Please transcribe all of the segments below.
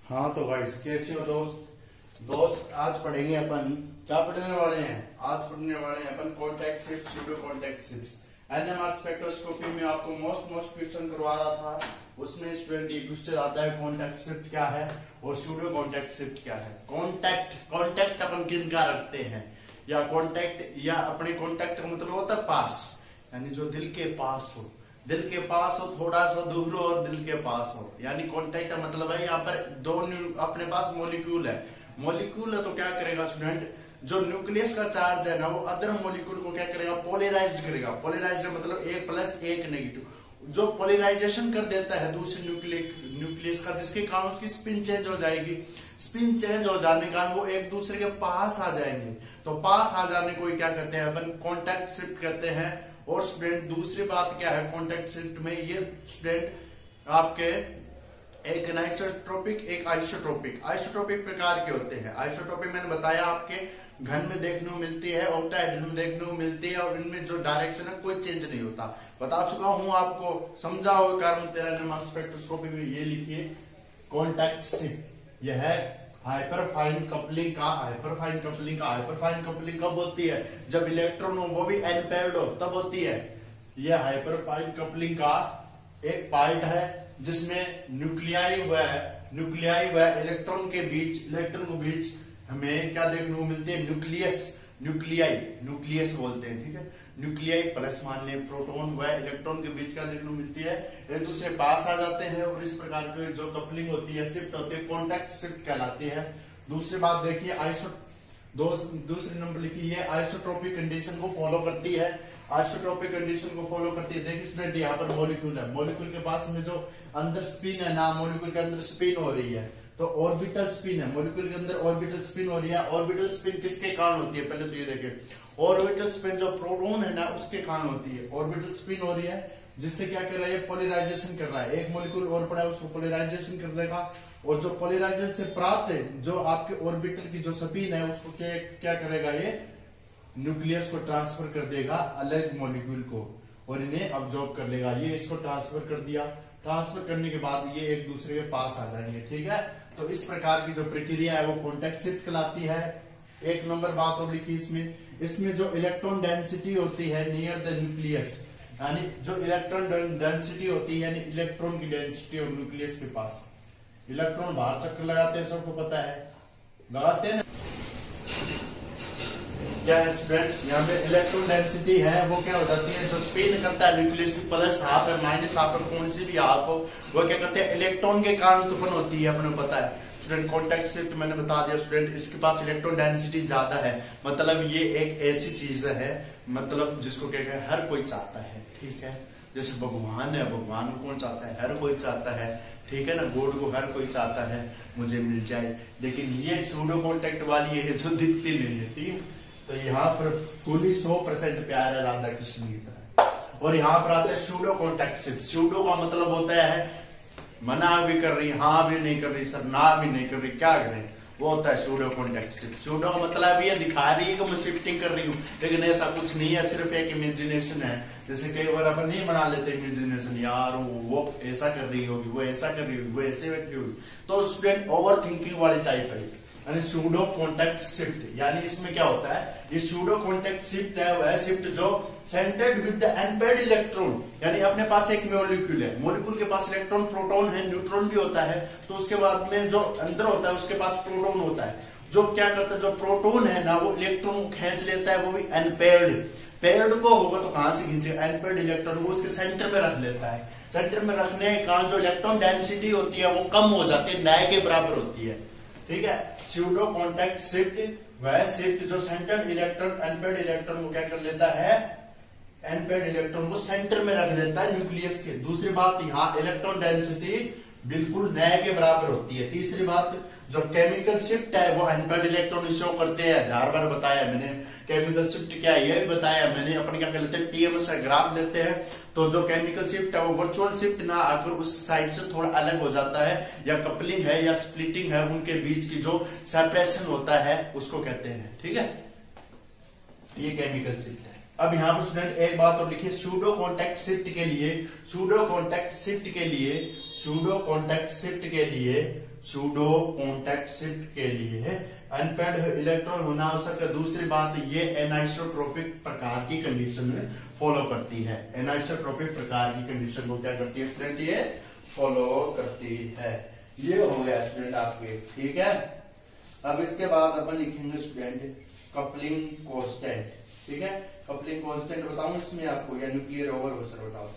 हाँ तो गाइस कैसे हो दोस्त आज पढ़ेंगे अपन क्या पढ़ने वाले हैं। आज पढ़ने वाले हैं अपन contact shift pseudo contact shift. NMR spectroscopy में आपको मोस्ट क्वेश्चन करवा रहा था, उसमें स्टूडेंट ये क्वेश्चन आता है कॉन्टैक्ट शिफ्ट क्या है और सूडो कॉन्टैक्ट शिफ्ट क्या है। कॉन्टैक्ट अपन किन का रखते हैं, या कॉन्टैक्ट या अपने कॉन्टैक्ट का मतलब होता है पास, यानी जो दिल के पास हो, दिल के पास हो, थोड़ा सा दूर हो और दिल के पास हो, यानी कॉन्टैक्ट का मतलब है यहाँ पर दो अपने पास मॉलिक्यूल है। मॉलिक्यूल है तो क्या करेगा स्टूडेंट, जो न्यूक्लियस का चार्ज है ना वो अदर मॉलिक्यूल को क्या करेगा, पोलराइज्ड करेगा। पोलराइज्ड मतलब एक प्लस एक नेगेटिव, जो पोलराइजेशन कर देता है दूसरे न्यूक्लियस का, जिसके कारण उसकी स्पिन चेंज हो जाएगी। स्पिन चेंज हो जाने के कारण वो एक दूसरे के पास आ जाएंगे, तो पास आ जाने को क्या कहते हैं अपन, कॉन्टैक्ट शिफ्ट कहते हैं। और स्टूडेंट दूसरी बात क्या है कॉन्टैक्ट शिफ्ट में, ये स्टूडेंट आपके एक अनिसोट्रोपिक एक आइसोट्रोपिक प्रकार के होते हैं। आइसोट्रोपिक मैंने बताया आपके घन में देखने को मिलती है, ऑक्टाहेड्रल में देखने को मिलती है, और इनमें जो डायरेक्शन है कोई चेंज नहीं होता। बता चुका हूं आपको, समझा होगा। कार्बन 13 एनएमआर स्पेक्ट्रोस्कोपी में ये लिखिए कॉन्टैक्ट शिफ्ट, यह है हाइपरफाइन कपलिंग कब होती है, जब इलेक्ट्रॉन हो वो भी एनपेयर्ड हो तब होती है। यह हाइपरफाइन कपलिंग का एक पार्ट है जिसमें न्यूक्लियाई व इलेक्ट्रॉन के बीच हमें क्या देखने को मिलती है, न्यूक्लियस बोलते हैं, ठीक है। न्यूक्लियाई प्लस मान लें, प्रोटॉन व इलेक्ट्रॉन के बीच क्या देखने को मिलती है, एक दूसरे पास आ जाते हैं, और इस प्रकार की जो कपलिंग होती है, शिफ्ट होती है, कॉन्टैक्ट शिफ्ट कहलाती है। दूसरी बात देखिए दूसरी नंबर लिखिए, आइसोट्रोपिक कंडीशन को फॉलो करती है। आइसोट्रोपिक कंडीशन को फॉलो करती है। देखिए स्टूडेंट यहाँ पर मॉलिक्यूल है, मॉलिक्यूल के पास में जो अंदर स्पिन है ना, मॉलिक्यूल के अंदर स्पिन हो रही है, तो ऑर्बिटल स्पिन है, मॉलिक्यूल के अंदर ऑर्बिटल स्पिन हो रही है। ऑर्बिटल स्पिन किसके कारण होती है, पहले तो ये देखें, ऑर्बिटल स्पिन जो प्रोटॉन है ना उसके कारण होती है। ऑर्बिटल स्पिन हो रही है जिससे क्या कर रहा है, पोलराइजेशन कर रहा है। एक मॉलिक्यूल और पड़ा है उसको पोलराइजेशन कर देगा, और जो पोलराइजेशन से प्राप्त है जो आपके ऑर्बिटल की जो स्पिन है उसको क्या करेगा, ये न्यूक्लियस को ट्रांसफर कर देगा अलग मॉलिक्यूल को, और इन्हें अब्जॉर्ब कर लेगा। ये इसको ट्रांसफर कर दिया, ट्रांसफर करने के बाद ये एक दूसरे के पास आ जाएंगे, ठीक है। तो इस प्रकार की जो प्रक्रिया है वो कॉन्टैक्ट शिफ्ट कहलाती है। एक नंबर बात और लिखी इसमें जो इलेक्ट्रॉन डेंसिटी होती है नियर द न्यूक्लियस, यानी जो इलेक्ट्रॉन डेंसिटी होती है, यानी इलेक्ट्रॉन की डेंसिटी और न्यूक्लियस के पास, इलेक्ट्रॉन बाहर चक्कर लगाते हैं, सबको पता है, लगाते हैं क्या है स्टूडेंट, यहाँ पे इलेक्ट्रॉन डेंसिटी है वो क्या हो जाती है, जो स्पिन करता है न्यूक्लियस की प्लस हाफ है माइनस हाफ है, कौन सी भी हाफ हो, वो क्या करते हैं, इलेक्ट्रॉन के कारण उत्पन्न होती है, अपने पता है स्टूडेंट। कॉन्टैक्ट शिफ्ट मैंने बता दिया स्टूडेंट, इसके पास इलेक्ट्रॉन डेंसिटी ज्यादा है, मतलब ये एक ऐसी चीज है, मतलब जिसको क्या कहते हैं, हर कोई चाहता है, ठीक है। जैसे भगवान है, भगवान को कौन चाहता है, हर कोई चाहता है, ठीक है ना। गॉड को हर कोई चाहता है मुझे मिल जाए, लेकिन ये सूडो कॉन्टैक्ट वाली है जो दिखती नहीं है, ठीक है। तो यहाँ पर कुल 100% प्यार है राधा कृष्ण की तरह। और यहाँ पर आता है सूडो कॉन्टैक्ट शिफ्ट। सूडो का मतलब होता है मना भी कर रही, हाँ भी नहीं कर रही, सर ना भी नहीं कर रही, क्या करें, वो होता है सूडो कॉन्टैक्ट शिफ्ट। सूडो का मतलब ये दिखा रही है कि मैं शिफ्टिंग कर रही हूँ, लेकिन ऐसा कुछ नहीं है, सिर्फ एक इमेजिनेशन है। जैसे कई बार अपन नहीं बना लेते इमेजिनेशन, यार वो ऐसा कर रही होगी, वो ऐसा कर रही होगी, वो ऐसे बैठी होगी, तो स्टूडेंट ओवर थिंकिंग वाली टाइप है, यानी सूडो कॉन्टैक्ट शिफ्ट। यानी इसमें क्या होता है, ये सूडो कॉन्टैक्ट शिफ्ट है वह शिफ्ट जो centred with the unpaired electron, यानी अपने पास एक मॉलिक्यूल है, मॉलिक्यूल के पास इलेक्ट्रॉन प्रोटॉन है, न्यूट्रॉन भी होता है, तो उसके बाद में जो अंदर होता है उसके पास प्रोटॉन होता है, जो क्या करता है, जो प्रोटॉन है ना वो इलेक्ट्रॉन को खींच लेता है, वो भी अनपेयर्ड। पेयर्ड को होगा तो कहां से खींचेगा, अनपेयर्ड इलेक्ट्रॉन को उसके सेंटर में रख लेता है। सेंटर में रखने के कारण जो इलेक्ट्रॉन डेंसिटी होती है वो कम हो जाती है, नए के बराबर होती है, ठीक है। सूडो कॉन्टैक्ट शिफ्ट वह शिफ्ट जो सेंटर्ड इलेक्ट्रॉन अनपेयर्ड इलेक्ट्रॉन को क्या कर लेता है, अनपेयर्ड इलेक्ट्रॉन को सेंटर में रख देता है न्यूक्लियस के। दूसरी बात, यहाँ इलेक्ट्रॉन डेंसिटी बिल्कुल नए के बराबर होती है। तीसरी बात, जो केमिकल शिफ्ट है वो अनपेयर्ड इलेक्ट्रॉन शो करते हैं, 1000 बार बताया मैंने। केमिकल शिफ्ट क्या है ये भी बताया मैंने। अपन क्या कर लेते हैं, टीएमएस का ग्राफ लेते हैं, तो जो केमिकल शिफ्ट है वो वर्चुअल शिफ्ट ना आकर उस साइड से थोड़ा अलग हो जाता है, या कपलिंग है या स्प्लिटिंग है, उनके बीच की जो सेपरेशन होता है उसको कहते हैं, ठीक है। ये केमिकल शिफ्ट है। अब यहाँ पर स्टूडेंट एक बात और लिखिए, सूडो कॉन्टैक्ट शिफ्ट के लिए सूडो कॉन्टैक्ट शिफ्ट के लिए अनपेड इलेक्ट्रॉन होना आवश्यक है। दूसरी बात, ये एनाइसोट्रोपिक प्रकार की कंडीशन में फॉलो करती है। एनाइसोट्रोपिक प्रकार की कंडीशन को क्या करती है स्टूडेंट, ये फॉलो करती है। ये हो गया स्टूडेंट आपके, ठीक है। अब इसके बाद अपन लिखेंगे स्टूडेंट कपलिंग कांस्टेंट, ठीक है। कपलिंग कांस्टेंट बताऊं इसमें आपको या न्यूक्लियर ओवरहोसर बताओ?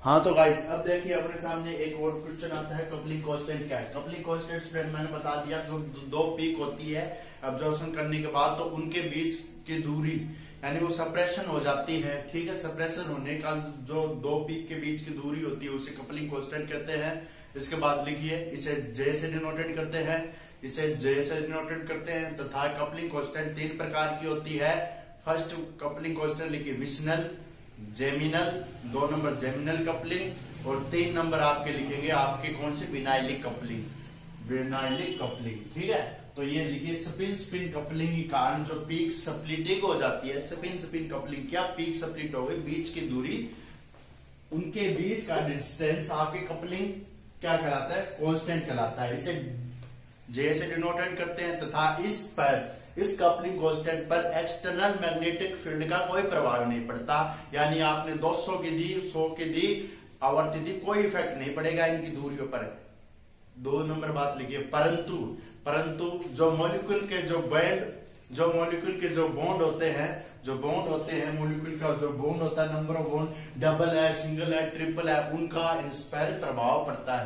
हाँ तो गाइस अब देखिए अपने सामने एक और क्वेश्चन आता है, कपलिंग कांस्टेंट क्या है। कपलिंग कांस्टेंट स्टूडेंट मैंने बता दिया, जो दो पीक होती है एब्जॉर्प्शन करने के बाद तो उनके बीच की दूरी यानी वो सप्रेशन हो जाती है, ठीक है। सप्रेशन होने का जो दो पीक के बीच की दूरी होती है उसे कपलिंग कांस्टेंट कहते हैं। इसके बाद लिखिए इसे जे से डिनोटेड करते हैं, इसे जे से डिनोटेड करते हैं। तथा कपलिंग कांस्टेंट तीन प्रकार की होती है। फर्स्ट कपलिंग कांस्टेंट लिखिए विशनल, जेमिनल, 2 नंबर जेमिनल कपलिंग और 3 नंबर आपके लिखेंगे आपके कौन से, विनाइलिक कपलिंग, विनाइलिक कपलिंग, ठीक है। तो ये लिखिए स्पिन स्पिन कपलिंग के कारण जो पीक स्प्लिटिंग हो जाती है, स्पिन स्पिन कपलिंग, क्या पीक स्प्लिट हो गई, बीच की दूरी, उनके बीच का डिस्टेंस आपके कपलिंग क्या कहलाता है, कांस्टेंट कहलाता है। इसे जे से डिनोटेड करते हैं। तथा इस कपलिंग कांस्टेंट पर एक्सटर्नल मैग्नेटिक फील्ड का कोई प्रभाव नहीं पड़ता, यानी आपने 200 की दी, 100 की दी, आवर्ती दी, कोई इफेक्ट नहीं पड़ेगा इनकी दूरियों पर। 2 नंबर बात लिखिए परंतु जो मॉलिक्यूल के जो बॉन्ड होते हैं, मॉलिक्यूल का जो बॉन्ड होता है, नंबर ऑफ बॉन्ड डबल है, सिंगल है, ट्रिपल है, उनका इस पर प्रभाव पड़ता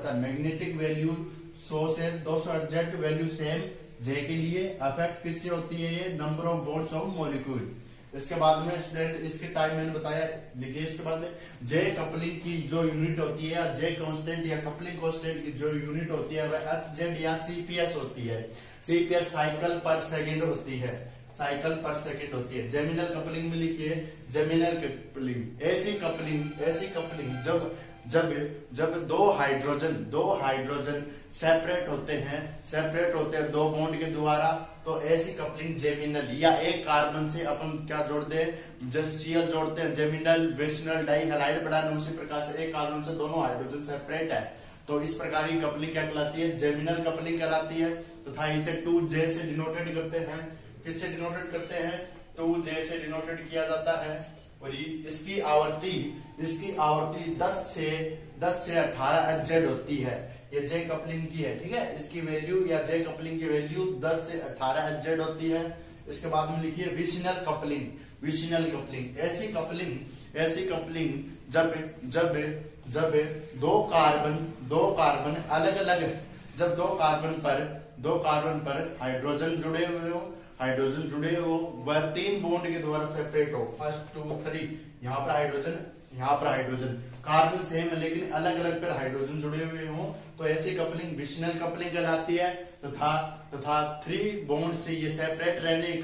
है, मैग्नेटिक वैल्यू 100 से 200 एग्जैक्ट वैल्यू सेम जे के लिए अफेक्ट किससे होती है, ये number of bonds of molecule. इसके बाद में स्टूडेंट इसके टाइम मैंने बताया लिखिए। इसके बाद में जे कपलिंग की जो यूनिट होती है, जे कांस्टेंट या कपलिंग कांस्टेंट की जो यूनिट होती है वह एचजेड या सीपीएस होती है। सीपीएस साइकिल पर सेकंड होती है, साइकिल पर सेकंड होती है। जेमिनल कपलिंग में लिखिए जेमिनल कपलिंग, ऐसी कपलिंग जब दो हाइड्रोजन सेपरेट होते हैं दो बॉन्ड के द्वारा, तो ऐसी कपलिंग जेमिनल, या एक कार्बन से अपन क्या जोड़ते हैं, जैसे सीएल जोड़ते हैं, जेमिनल विशनल डाई हैलाइड बढ़ाना, उसी प्रकार से एक कार्बन से दोनों हाइड्रोजन सेपरेट है तो इस प्रकार की कपलिंग क्या कहलाती है, जेमिनल कपलिंग कहलाती है। तथा इसे 2J से डिनोटेड करते हैं। किससे डिनोटेड करते हैं, 2J से डिनोटेड किया जाता है। और इसकी आवर्ती 10 से 18 एचजेड होती है। ये जे कपलिंग की है, ठीक है। इसकी वैल्यू या जे कपलिंग की वैल्यू 10 से 18 एचजेड होती है। इसके बाद में लिखिए विशनल कपलिंग, ऐसी कपलिंग जब दो कार्बन अलग अलग, जब दो कार्बन पर हाइड्रोजन जुड़े हो वह 3 बॉन्ड के द्वारा सेपरेट हो, 1 2 3, यहाँ पर हाइड्रोजन कार्बन सेम है लेकिन अलग अलग पर हाइड्रोजन जुड़े हुए हो, तो ऐसी कपलिंग विशनल कपलिंग कहलाती है। तथा 3 बॉन्ड से ये सेपरेट रहने के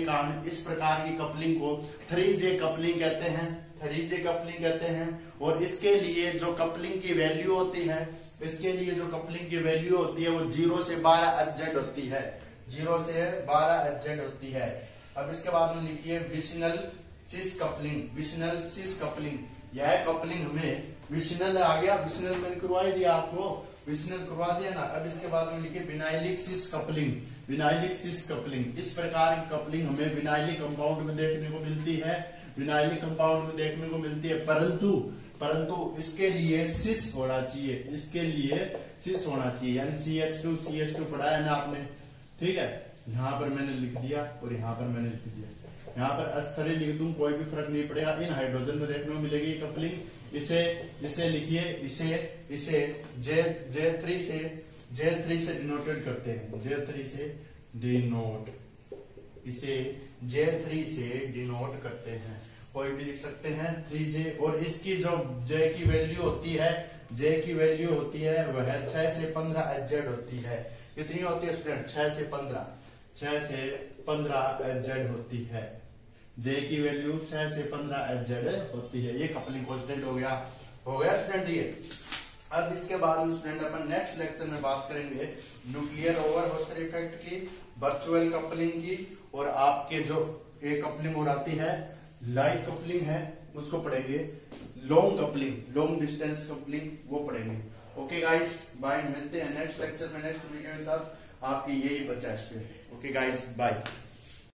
कारण इस प्रकार की कपलिंग को 3J कपलिंग कहते हैं। और इसके लिए जो कपलिंग की वैल्यू होती है, वो 0 से 12 एचजेड होती है, 0 से 12 एचजेड होती है। अब इसके बाद में लिखिए विशनल सिस कपलिंग, यह कपलिंग हमें विशनल आ गया, विशनल मैंने करवा ही दिया आपको, विशनल करवा दिया ना। अब इसके बाद में लिखिए विनाइलिक सिस कपलिंग, इस प्रकार की कपलिंग हमें विनाइलिक कंपाउंड में देखने को मिलती है, परंतु इसके लिए सिस होना चाहिए, यानी CH2 पढ़ा है ना आपने, ठीक है। यहाँ पर मैंने लिख दिया और यहाँ पर मैंने लिख दिया, यहाँ पर अस्थरे लिख दूं कोई भी फर्क नहीं पड़ेगा, इन हाइड्रोजन में देखने को मिलेगी कपलिंग। इसे लिखिए, इसे J3 से डिनोटेड करते हैं, इसे J3 से डिनोट करते हैं, कोई भी लिख सकते हैं 3J। और इसकी जो J की वैल्यू होती है वह 6 से 15 एचजेड होती है। कितनी होती है स्टूडेंट, 6 से 15 एचजेड होती है। J की वैल्यू 6 से 15 एचजेड होती है। ये कपलिंग कांस्टेंट हो गया स्टूडेंट ये। अब इसके बाद स्टूडेंट अपन नेक्स्ट लेक्चर में बात करेंगे न्यूक्लियर ओवरहोसर इफेक्ट की, वर्चुअल कपलिंग की, और आपके जो एक कपलिंग और आती है लाइट कपलिंग है, उसको पढ़ेंगे, long coupling, long distance coupling वो पढ़ेंगे। ओके गाइस, बाय, मिलते हैं नेक्स्ट लेक्चर में नेक्स्ट वीडियो के साथ। आपकी यही बचा है। Okay guys, bye.